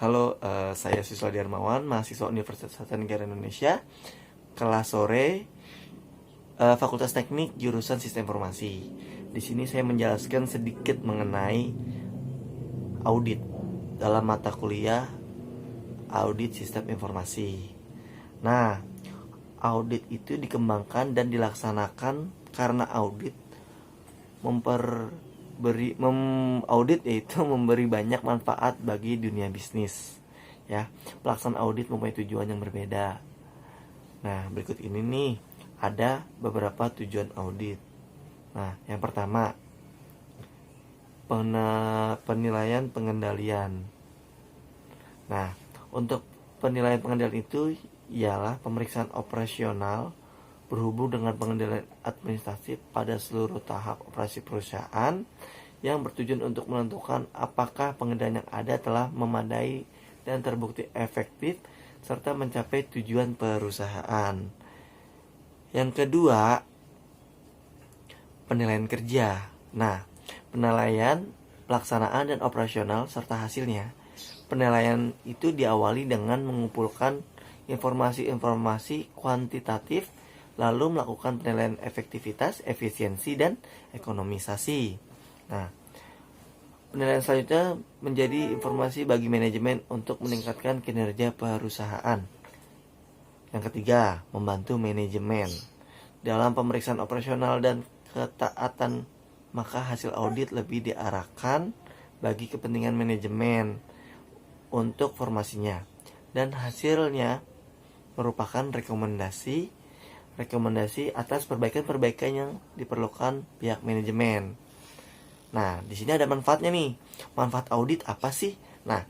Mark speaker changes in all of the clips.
Speaker 1: Halo, saya Siswa Darmawan, mahasiswa Universitas Negara Indonesia, kelas sore, Fakultas Teknik, jurusan Sistem Informasi. Di sini saya menjelaskan sedikit mengenai audit dalam mata kuliah Audit Sistem Informasi. Nah, audit itu dikembangkan dan dilaksanakan karena audit audit yaitu memberi banyak manfaat bagi dunia bisnis. Ya, pelaksanaan audit mempunyai tujuan yang berbeda. Nah, berikut ini nih ada beberapa tujuan audit. Nah, yang pertama, penilaian pengendalian. Nah, untuk penilaian pengendalian itu ialah pemeriksaan operasional berhubung dengan pengendalian administratif pada seluruh tahap operasi perusahaan yang bertujuan untuk menentukan apakah pengendalian yang ada telah memadai dan terbukti efektif serta mencapai tujuan perusahaan. Yang kedua, penilaian kerja. Nah, penilaian pelaksanaan dan operasional serta hasilnya. Penilaian itu diawali dengan mengumpulkan informasi-informasi kuantitatif, lalu melakukan penilaian efektivitas, efisiensi, dan ekonomisasi. Nah, penilaian selanjutnya menjadi informasi bagi manajemen untuk meningkatkan kinerja perusahaan. Yang ketiga, membantu manajemen dalam pemeriksaan operasional dan ketaatan, maka hasil audit lebih diarahkan bagi kepentingan manajemen untuk formasinya, dan hasilnya merupakan rekomendasi atas perbaikan-perbaikan yang diperlukan pihak manajemen. Nah, di sini ada manfaatnya nih. Manfaat audit apa sih? Nah,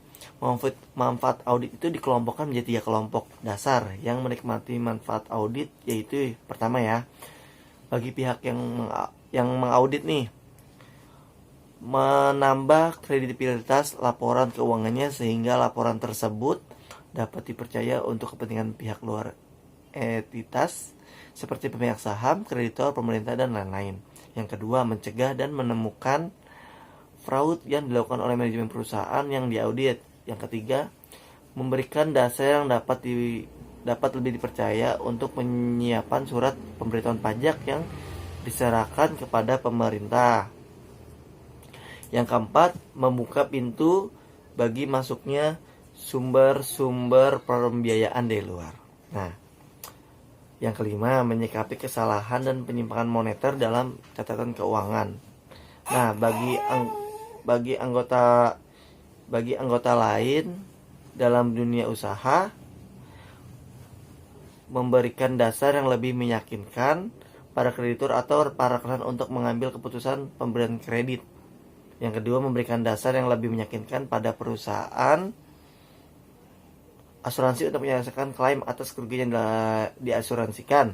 Speaker 1: manfaat audit itu dikelompokkan menjadi 3 kelompok dasar yang menikmati manfaat audit, yaitu pertama ya, bagi pihak yang mengaudit nih, menambah kredibilitas laporan keuangannya sehingga laporan tersebut dapat dipercaya untuk kepentingan pihak luar entitas seperti pemilik saham, kreditor, pemerintah, dan lain-lain. Yang kedua, mencegah dan menemukan fraud yang dilakukan oleh manajemen perusahaan yang diaudit. Yang ketiga, memberikan dasar yang dapat lebih dipercaya untuk penyiapan surat pemberitahuan pajak yang diserahkan kepada pemerintah. Yang keempat, membuka pintu bagi masuknya sumber-sumber pembiayaan dari luar. Nah, yang kelima, menyikapi kesalahan dan penyimpangan moneter dalam catatan keuangan. Nah, bagi anggota lain dalam dunia usaha, memberikan dasar yang lebih meyakinkan para kreditur atau para klien untuk mengambil keputusan pemberian kredit. Yang kedua, memberikan dasar yang lebih meyakinkan pada perusahaan asuransi untuk menyelesaikan klaim atas kerugian yang diasuransikan.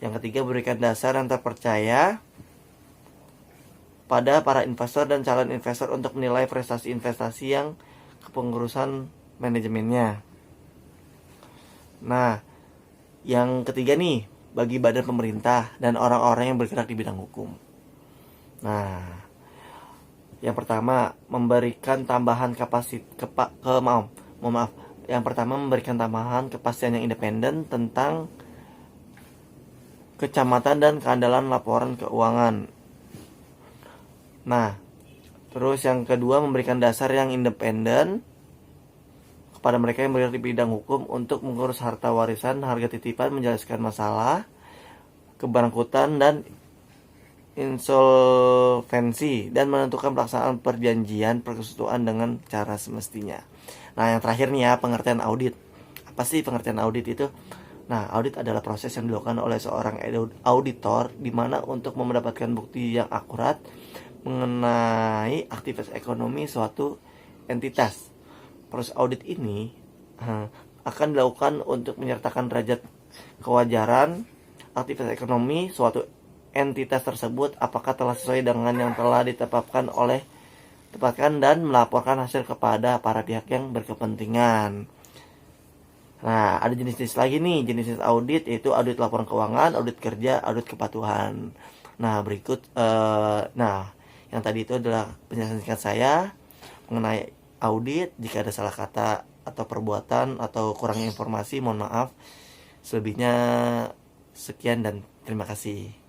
Speaker 1: Yang ketiga, memberikan dasar yang terpercaya pada para investor dan calon investor untuk menilai prestasi investasi yang kepengurusan manajemennya. Nah, yang ketiga nih, bagi badan pemerintah dan orang-orang yang bergerak di bidang hukum. Nah, yang pertama, memberikan tambahan memberikan tambahan kepastian yang independen tentang kecamatan dan keandalan laporan keuangan. Nah, terus yang kedua, memberikan dasar yang independen kepada mereka yang bergerak di bidang hukum untuk mengurus harta warisan, harga titipan, menjelaskan masalah, keberangkutan, dan insolvensi, dan menentukan pelaksanaan perjanjian persetujuan dengan cara semestinya. Nah, yang terakhir nih ya, pengertian audit. Apa sih pengertian audit itu? Nah, audit adalah proses yang dilakukan oleh seorang auditor di mana untuk mendapatkan bukti yang akurat mengenai aktivitas ekonomi suatu entitas. Proses audit ini akan dilakukan untuk menyertakan derajat kewajaran aktivitas ekonomi suatu entitas tersebut, apakah telah sesuai dengan yang telah ditetapkan dan melaporkan hasil kepada para pihak yang berkepentingan. Nah, ada jenis-jenis lagi nih, jenis audit, yaitu audit laporan keuangan, audit kerja, audit kepatuhan. Nah, yang tadi itu adalah penjelasan singkat saya mengenai audit. Jika ada salah kata atau perbuatan atau kurangnya informasi mohon maaf. Selebihnya sekian dan terima kasih.